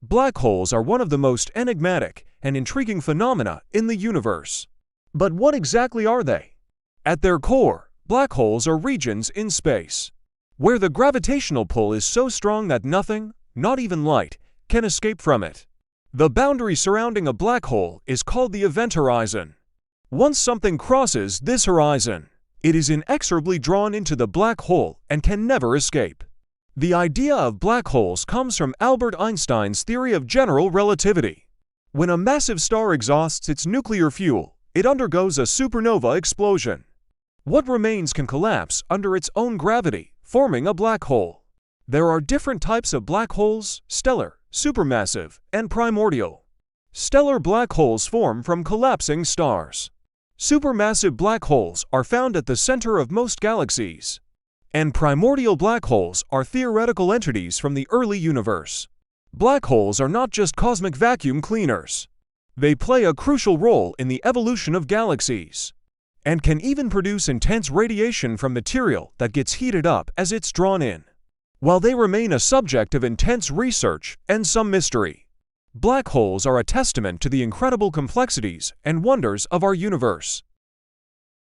Black holes are one of the most enigmatic and intriguing phenomena in the universe. But what exactly are they? At their core, black holes are regions in space where the gravitational pull is so strong that nothing, not even light, can escape from it. The boundary surrounding a black hole is called the event horizon. Once something crosses this horizon, it is inexorably drawn into the black hole and can never escape. The idea of black holes comes from Albert Einstein's theory of general relativity. When a massive star exhausts its nuclear fuel, it undergoes a supernova explosion. What remains can collapse under its own gravity, forming a black hole. There are different types of black holes: stellar, supermassive, and primordial. Stellar black holes form from collapsing stars. Supermassive black holes are found at the center of most galaxies. And primordial black holes are theoretical entities from the early universe. Black holes are not just cosmic vacuum cleaners. They play a crucial role in the evolution of galaxies, and can even produce intense radiation from material that gets heated up as it's drawn in. While they remain a subject of intense research and some mystery, black holes are a testament to the incredible complexities and wonders of our universe.